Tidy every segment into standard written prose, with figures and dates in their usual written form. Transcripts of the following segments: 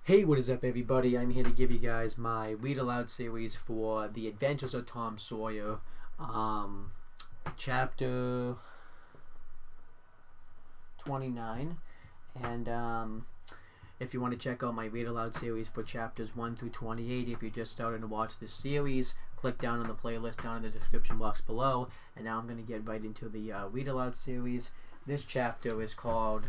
Hey, what is up, everybody? I'm here to give you guys my Read Aloud series for The Adventures of Tom Sawyer, um, chapter 29. And if you want to check out my Read Aloud series for chapters 1 through 28, if you're just starting to watch this series, click down on the playlist down in the description box below. And now I'm going to get right into the Read Aloud series. This chapter is called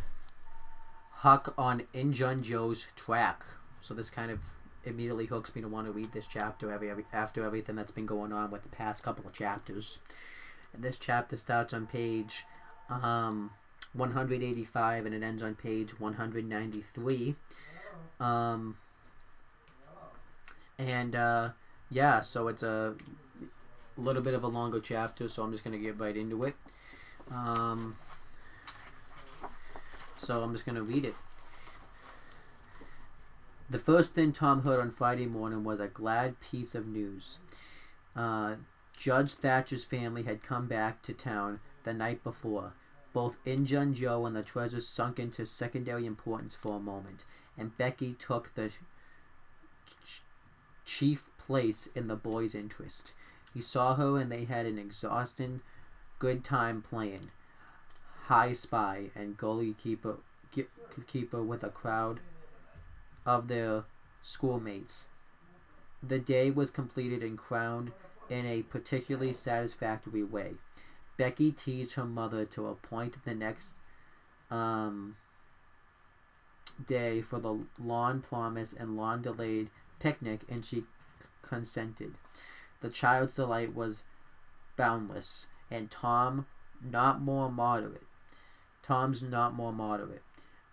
Huck on Injun Joe's track. So this kind of immediately hooks me to want to read this chapter after everything that's been going on with the past couple of chapters. And this chapter starts on page 185 and it ends on page 193. Yeah, so it's a little bit of a longer chapter, so I'm just going to get right into it. So I'm just going to read it. The first thing Tom heard on Friday morning was a glad piece of news. Judge Thatcher's family had come back to town the night before. Both Injun Joe and the treasure sunk into secondary importance for a moment, and Becky took the chief place in the boy's interest. He saw her and they had an exhausting good time playing High Spy and Goalie Keeper with a crowd of their schoolmates. The day was completed and crowned in a particularly satisfactory way. Becky teased her mother to appoint the next day for the long-promised and long-delayed picnic, and she consented. The child's delight was boundless, and Tom's not more moderate.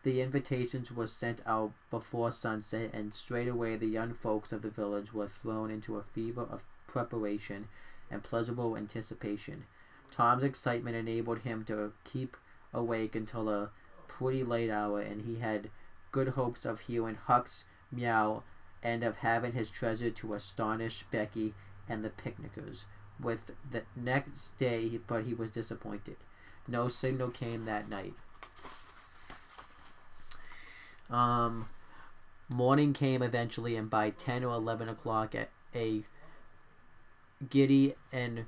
The invitations were sent out before sunset, and straightway the young folks of the village were thrown into a fever of preparation and pleasurable anticipation. Tom's excitement enabled him to keep awake until a pretty late hour, and he had good hopes of hearing Huck's meow and of having his treasure to astonish Becky and the picnickers with the next day, but he was disappointed. No signal came that night. Morning came eventually, and by 10 or 11 o'clock, a Giddy and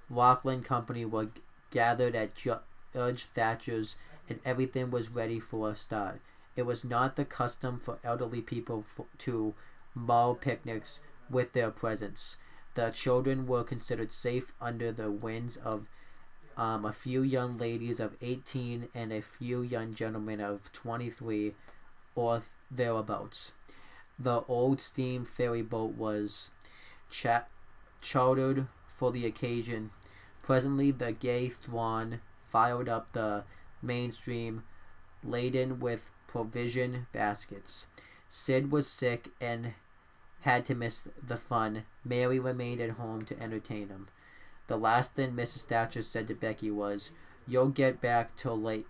Rockland company were gathered at Judge Thatcher's, and everything was ready for a start. It was not the custom for elderly people to mar picnics with their presence. The children were considered safe under the wings of a few young ladies of 18 and a few young gentlemen of 23 or thereabouts. The old steam ferry boat was chartered for the occasion. Presently the gay throng filed up the main stream, laden with provision baskets. Sid was sick and had to miss the fun. Mary remained at home to entertain him. The last thing Mrs. Thatcher said to Becky was, You'll not get back till late.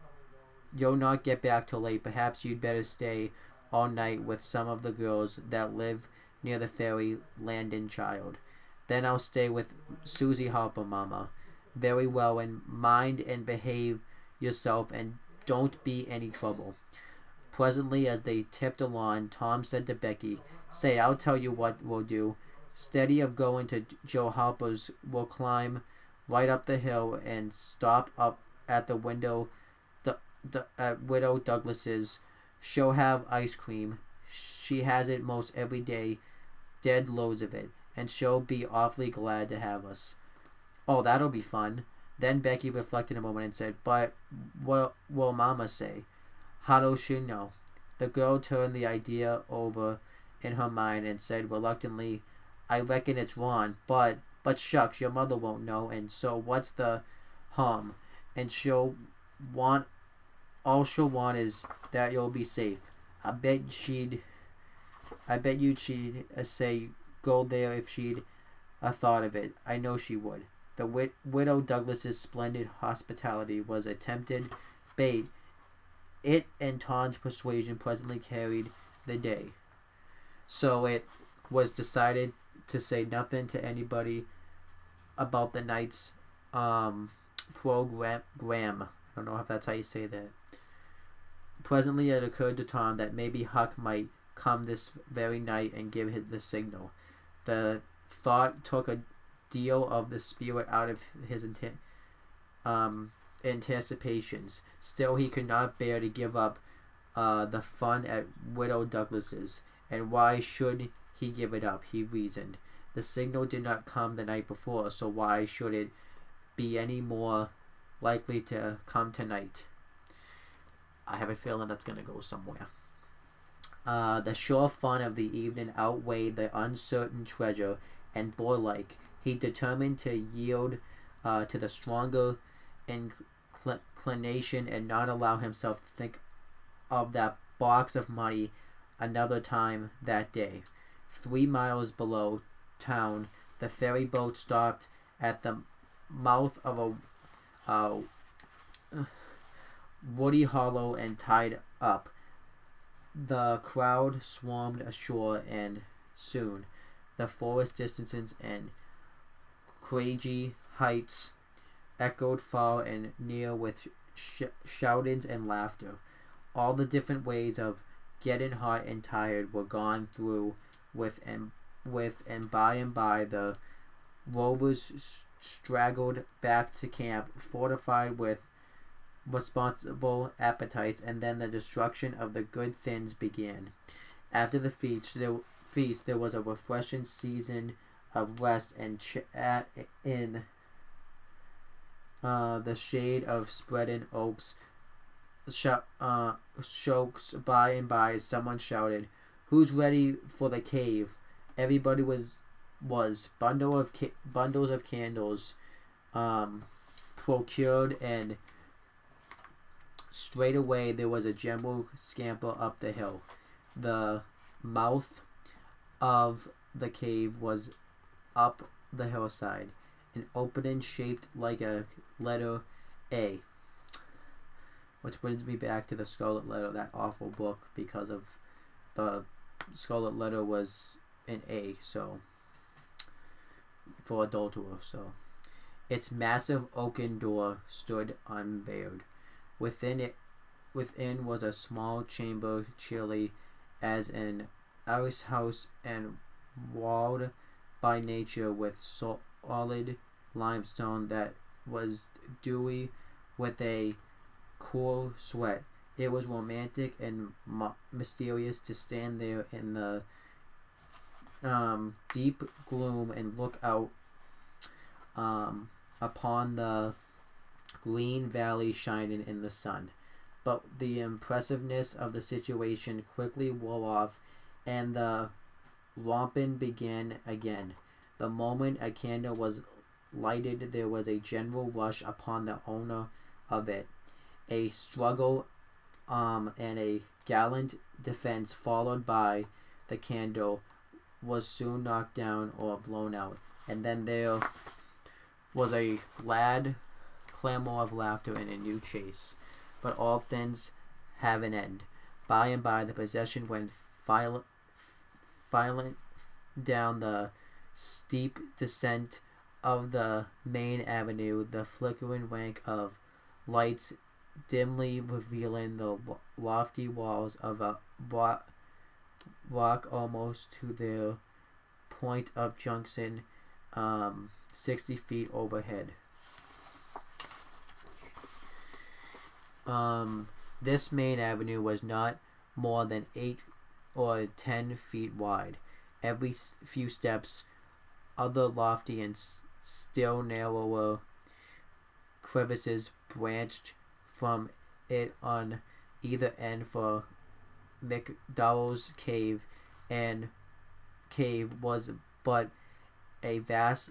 Perhaps you'd better stay all night with some of the girls that live near the ferry landing, child. Then I'll stay with Susie Harper, Mama. Very well, and mind and behave yourself, and don't be any trouble. Presently, as they tipped along, Tom said to Becky, Say, I'll tell you what we'll do. Steady of going to Joe Harper's, we'll climb right up the hill and stop up at the window at Widow Douglas's. She'll have ice cream. She has it most every day, dead loads of it, and she'll be awfully glad to have us. Oh, that'll be fun. Then Becky reflected a moment and said, But what will Mama say? How does she know? The girl turned the idea over in her mind and said reluctantly, I reckon it's wrong, but shucks, your mother won't know, and so what's the harm? And all she'll want is that you'll be safe. I bet she'd say go there if she'd thought of it. I know she would. The Widow Douglas's splendid hospitality was a tempted bait. It and Tom's persuasion presently carried the day. So it was decided to say nothing to anybody about the night's program. I don't know if that's how you say that. Presently it occurred to Tom that maybe Huck might come this very night and give the signal. The thought took a deal of the spirit out of his anticipations. Still, he could not bear to give up the fun at Widow Douglas's. And why should he give it up? He reasoned. The signal did not come the night before, so why should it be any more likely to come tonight? I have a feeling that's going to go somewhere. The sure fun of the evening outweighed the uncertain treasure, and boy-like, he determined to yield to the stronger inclination and not allow himself to think of that box of money another time that day. 3 miles below town, the ferry boat stopped at the mouth of a woody hollow and tied up. The crowd swarmed ashore, and soon the forest distances and craggy heights echoed far and near with shoutings and laughter. All the different ways of getting hot and tired were gone through with, and by and by the rovers straggled back to camp, fortified with responsible appetites, and then the destruction of the good things began. After the feast, there was a refreshing season of rest and chat in the shade of spreading oaks. Shokes by and by, someone shouted, "Who's ready for the cave?" Everybody was bundles of candles procured, and straight away there was a general scamper up the hill. The mouth of the cave was up the hillside, an opening shaped like a letter A. Which brings me back to the Scarlet Letter, that awful book, because of the Scarlet Letter was an A, so for adulterer. So its massive oaken door stood unbarred. Within was a small chamber, chilly as an outhouse and walled by nature with solid limestone that was dewy with a cool sweat. It was romantic and mysterious to stand there in the deep gloom and look out upon the green valley shining in the sun. But the impressiveness of the situation quickly wore off, and the romping began again. The moment a candle was lighted, there was a general rush upon the owner of it. A struggle and a gallant defense, followed by the candle, was soon knocked down or blown out, and then there was a glad clamor of laughter and a new chase. But all things have an end. By and by the procession went violent down the steep descent of the main avenue, the flickering rank of lights dimly revealing the lofty walls of a rock almost to their point of junction, 60 feet overhead. This main avenue was not more than 8 or 10 feet wide. Every few steps, other lofty and still narrower crevices branched from it on either end, for McDowell's cave was but a vast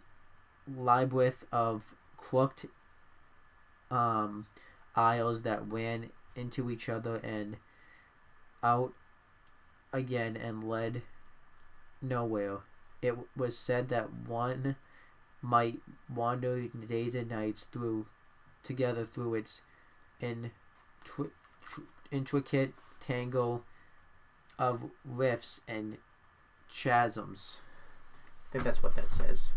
labyrinth of crooked aisles that ran into each other and out again and led nowhere. It was said that one might wander days and nights together through its intricate tangle of rifts and chasms. I think that's what that says.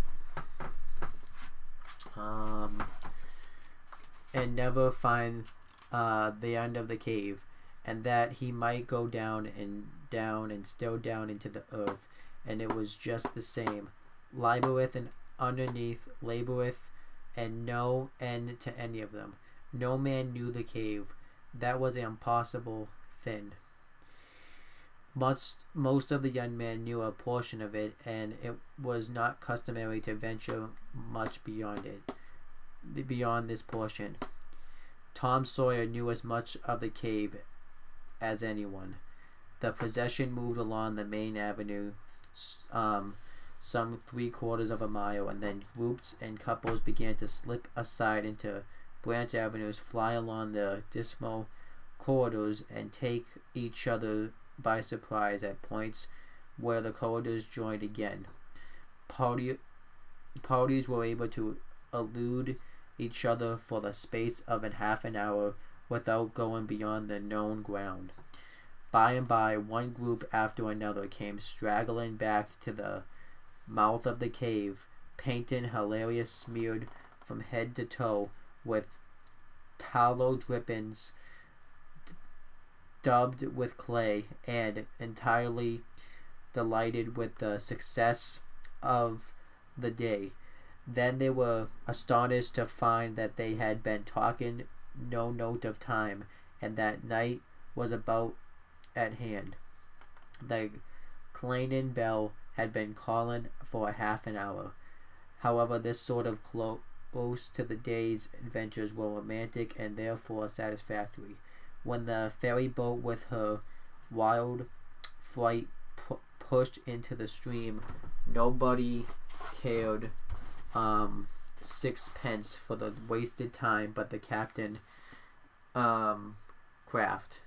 And never find the end of the cave. and that he might go down and still down into the earth, and it was just the same. Laboreth and underneath, laboreth, and no end to any of them. No man knew the cave. That was an impossible thing. Most of the young men knew a portion of it, and it was not customary to venture much beyond this portion. Tom Sawyer knew as much of the cave as anyone. The procession moved along the main avenue some 3/4 of a mile, and then groups and couples began to slip aside into branch avenues, fly along the dismal corridors, and take each other by surprise at points where the corridors joined again. Parties were able to elude each other for the space of half an hour without going beyond the known ground. By and by, one group after another came straggling back to the mouth of the cave, painted hilarious, smeared from head to toe with tallow drippings, dubbed with clay, and entirely delighted with the success of the day. Then they were astonished to find that they had been talking no note of time, and that night was about at hand. The clanging bell had been calling for half an hour. However, this sort of close to the day's adventures were romantic and therefore satisfactory. When the ferry boat with her wild flight pushed into the stream, nobody cared sixpence for the wasted time but the captain craft.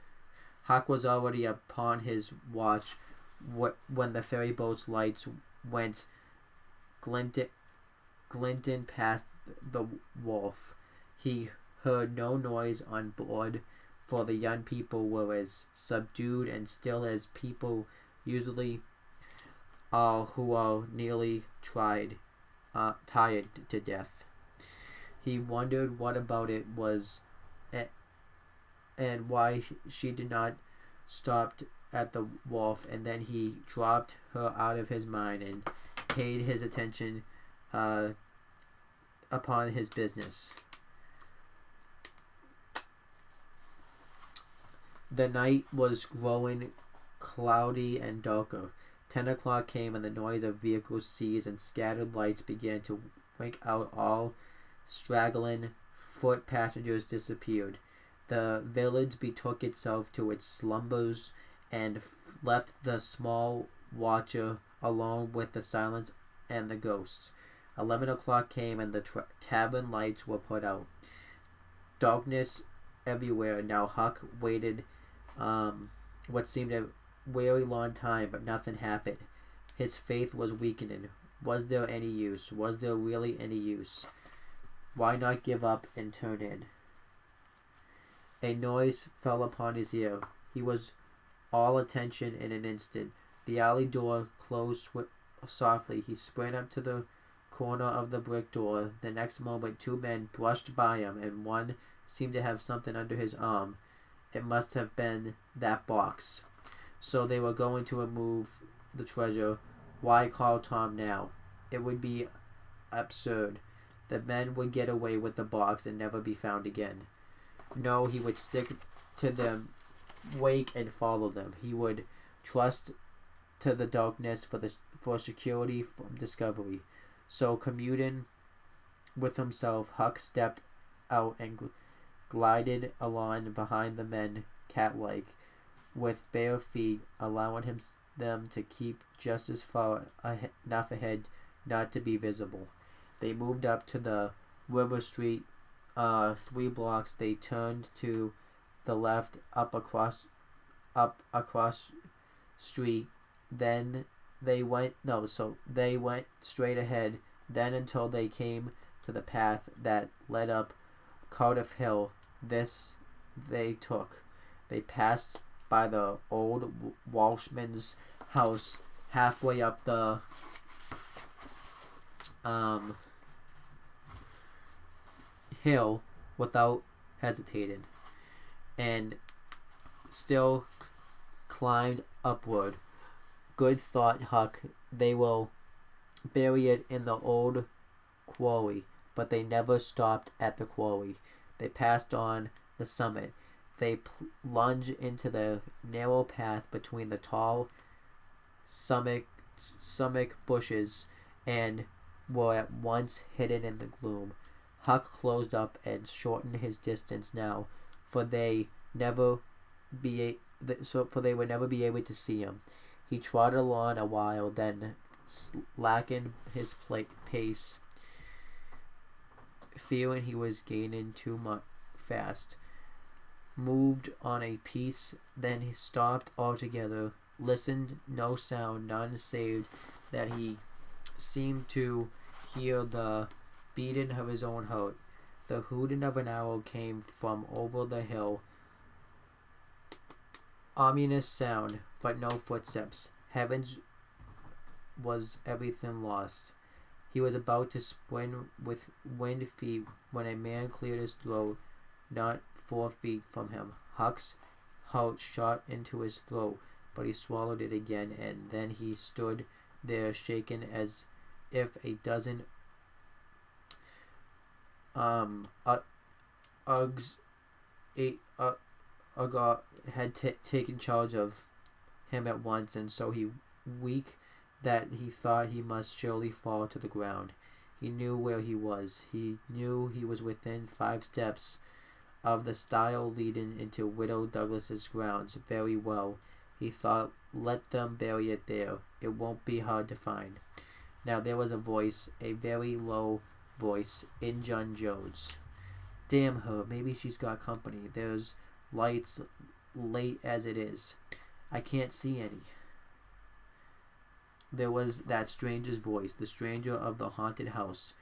Huck was already upon his watch when the ferry boat's lights went glinting past the wharf. He heard no noise on board, for the young people were as subdued and still as people usually are who are nearly tired to death. He wondered what about it was and why she did not stop at the wharf, and then he dropped her out of his mind and paid his attention upon his business. The night was growing cloudy and darker. 10 o'clock came, and the noise of vehicles ceased, and scattered lights began to wink out. All straggling foot passengers disappeared. The village betook itself to its slumbers and left the small watcher alone with the silence and the ghosts. 11 o'clock came, and the tavern lights were put out. Darkness everywhere. Now Huck waited what seemed a very long time, but nothing happened. His faith was weakening. Was there any use? Was there really any use? Why not give up and turn in? A noise fell upon his ear. He was all attention in an instant. The alley door closed softly. He sprang up to the corner of the brick door. The next moment, two men brushed by him, and one seemed to have something under his arm. It must have been that box. So they were going to remove the treasure. Why call Tom now? It would be absurd. The men would get away with the box and never be found again. No, he would stick to them, wake and follow them. He would trust to the darkness for security from discovery. So, communing with himself, Huck stepped out and glided along behind the men, cat-like, with bare feet, allowing them to keep just as far enough ahead not to be visible. They moved up to the River Street 3 blocks. They turned to the left up across street. Then they went straight ahead. Then until they came to the path that led up Cardiff Hill. This they took. They passed by the old Walshman's house halfway up the hill without hesitating, and still climbed upward. Good thought, Huck. They will bury it in the old quarry, but they never stopped at the quarry. They passed on the summit. They plunged into the narrow path between the tall sumac bushes and were at once hidden in the gloom. Huck closed up and shortened his distance now, for they never for they would never be able to see him. He trotted along a while, then slackened his pace, fearing he was gaining too much fast. Moved on a piece, then he stopped altogether, listened, no sound, none save that he seemed to hear the beating of his own heart. The hooting of an owl came from over the hill. Ominous sound, but no footsteps. Heavens, was everything lost? He was about to spring with wind feet when a man cleared his throat, not 4 feet from him. Huck's heart shot into his throat, but he swallowed it again, and then he stood there shaken as if a dozen had taken charge of him at once, and so weak that he thought he must surely fall to the ground. He knew where he was. He knew he was within 5 steps of the stile leading into Widow Douglas's grounds very well. He thought, let them bury it there. It won't be hard to find. Now there was a voice, a very low voice, Injun Joe's. Damn her, maybe she's got company. There's lights late as it is. I can't see any. There was that stranger's voice, the stranger of the haunted house.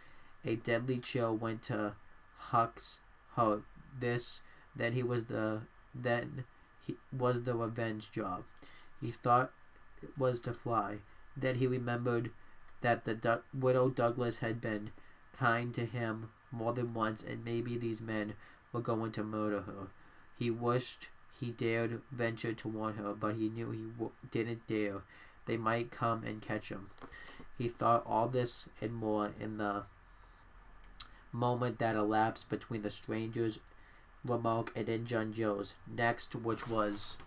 A deadly chill went to Huck's heart. Then he was the revenge job. He thought it was to fly. Then he remembered that the widow Douglas had been kind to him more than once, and maybe these men were going to murder her. He wished he dared venture to warn her, but he knew he didn't dare. They might come and catch him. He thought all this and more in the moment that elapsed between the stranger's remark and Injun Joe's next, which was,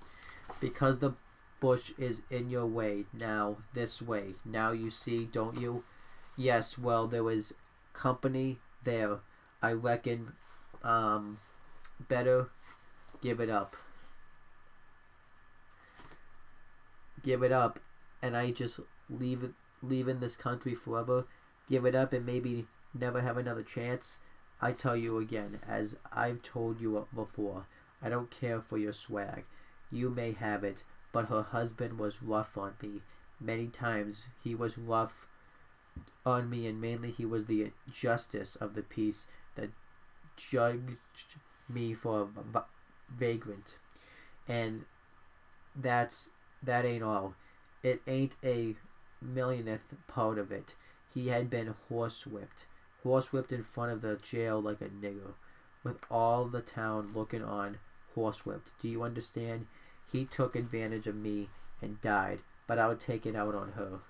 because the bush is in your way, now this way. Now you see, don't you? Yes, well, there was company there. I reckon better give it up. Give it up, and I just leaving this country forever. Give it up and maybe never have another chance. I tell you again, as I've told you before, I don't care for your swag. You may have it, but her husband was rough on me. Many times he was rough on me, and mainly he was the justice of the peace that judged me for a vagrant. And that ain't all. It ain't a millionth part of it. He had been horsewhipped in front of the jail like a nigger, with all the town looking on, horsewhipped. Do you understand? He took advantage of me and died, but I would take it out on her.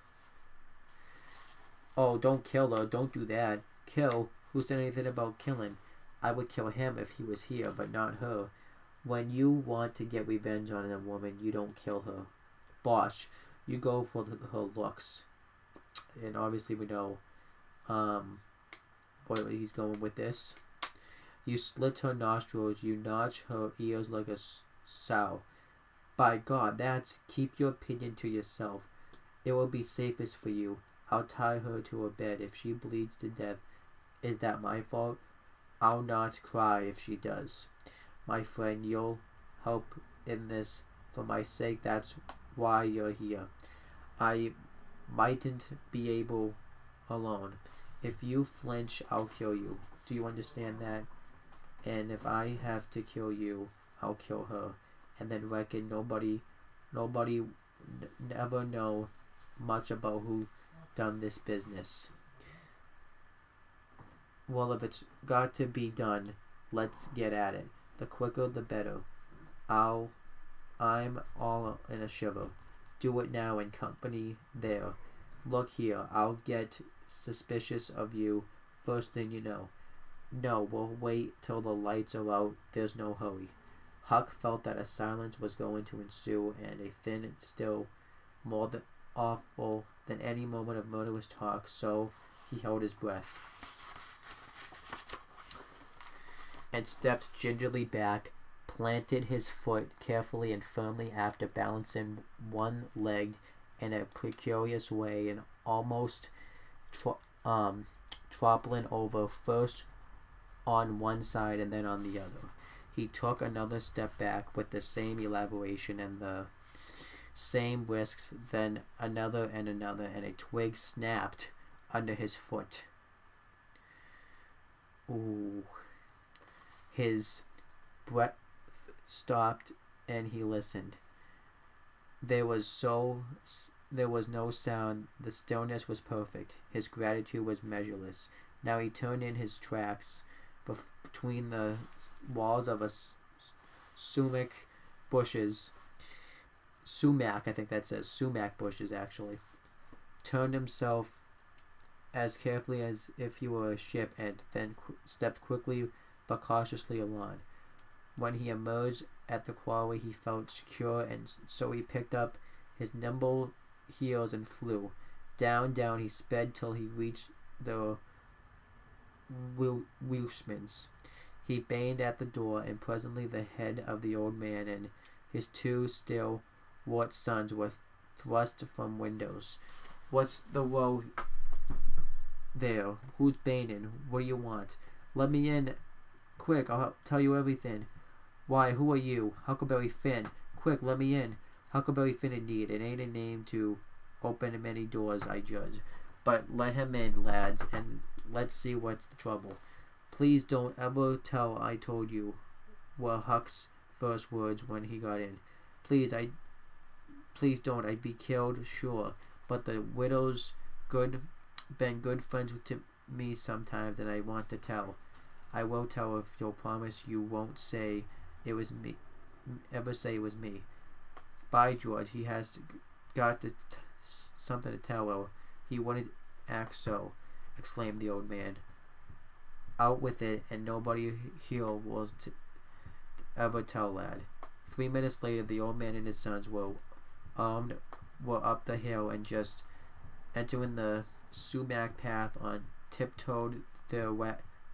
Oh, don't kill her. Don't do that. Kill? Who said anything about killing? I would kill him if he was here, but not her. When you want to get revenge on a woman, you don't kill her. Bosh. You go for her looks. And obviously we know where he's going with this. You slit her nostrils. You notch her ears like a sow. By God, that's keep your opinion to yourself. It will be safest for you. I'll tie her to her bed if she bleeds to death. Is that my fault? I'll not cry if she does. My friend, you'll help in this for my sake. That's why you're here. I mightn't be able alone. If you flinch, I'll kill you. Do you understand that? And if I have to kill you, I'll kill her. And then reckon nobody never know much about who done this business. Well, if it's got to be done, let's get at it. The quicker the better. I'll I'm all in a shiver. Do it now in company there. Look here, I'll get suspicious of you first thing you know. No, we'll wait till the lights are out. There's no hurry. Huck felt that a silence was going to ensue, and a thin, still, more than awful than any moment of murderous talk, so he held his breath and stepped gingerly back, planted his foot carefully and firmly after balancing one leg in a precarious way and almost toppling over first on one side and then on the other. He took another step back with the same elaboration and the same risks, then another, and a twig snapped under his foot. Ooh. His breath stopped and he listened. There was no sound. The stillness was perfect. His gratitude was measureless. Now he turned in his tracks between the walls of a sumac bushes. Sumac, I think that says sumac bushes actually. Turned himself as carefully as if he were a ship and then stepped quickly but cautiously along. When he emerged at the quarry, he felt secure, and so he picked up his nimble heels and flew. Down he sped till he reached the Wheelman's. He banged at the door, and presently the head of the old man and his two still wart sons were thrust from windows. What's the woe there? Who's banging? What do you want? Let me in. Quick, I'll tell you everything. Why, who are you? Huckleberry Finn. Quick, let me in. Huckleberry Finn indeed. It ain't a name to open many doors, I judge. But let him in, lads, and let's see what's the trouble. Please don't ever tell I told you, were Huck's first words when he got in. Please don't. I'd be killed, sure. But the widow's been good friends to me sometimes, and I want to tell. I will tell if you'll promise you won't say it was me. Ever say it was me. By George, he has got something to tell, or he wouldn't act so, exclaimed the old man. Out with it, and nobody here will ever tell, lad. 3 minutes later, the old man and his sons were armed, were up the hill, and just entering the sumac path on tiptoed, their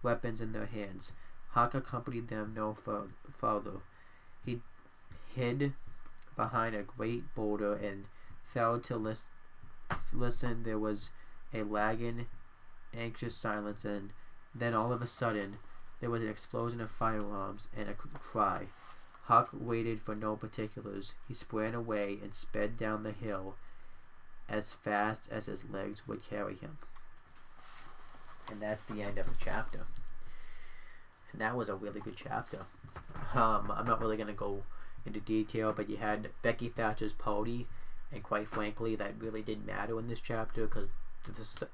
weapons in their hands. Huck accompanied them no farther. He hid behind a great boulder and fell to listen. There was a lagging, anxious silence, and then all of a sudden there was an explosion of firearms and a cry. Huck waited for no particulars. He sprang away and sped down the hill as fast as his legs would carry him. And that's the end of the chapter. And that was a really good chapter. I'm not really going to go into detail, but you had Becky Thatcher's party, and quite frankly, that really didn't matter in this chapter because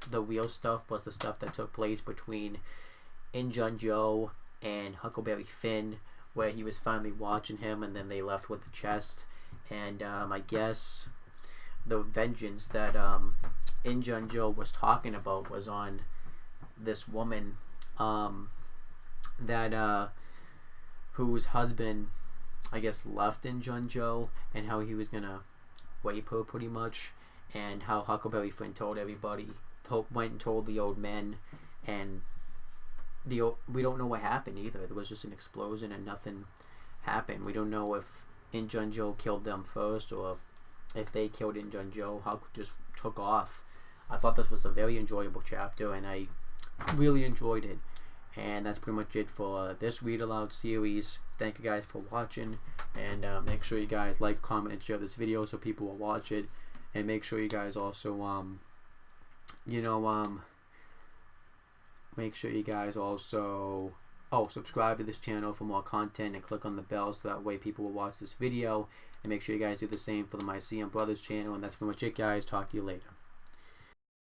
the real stuff was the stuff that took place between Injun Joe and Huckleberry Finn, where he was finally watching him, and then they left with the chest. And I guess the vengeance that Injun Joe was talking about was on this woman that whose husband, I guess, left Injun Joe, and how he was gonna rape her pretty much, and how Huckleberry Finn told everybody, went and told the old men, and we don't know what happened either. There was just an explosion and nothing happened. We don't know if Injun Joe killed them first or if they killed Injun Joe. Huck just took off. I thought this was a very enjoyable chapter, and I really enjoyed it. And that's pretty much it for this Read Aloud series. Thank you guys for watching, and make sure you guys like, comment, and share this video so people will watch it. And make sure you guys also make sure you guys also subscribe to this channel for more content, and click on the bell so that way people will watch this video. And make sure you guys do the same for the My CM Brothers channel. And that's pretty much it, guys. Talk to you later.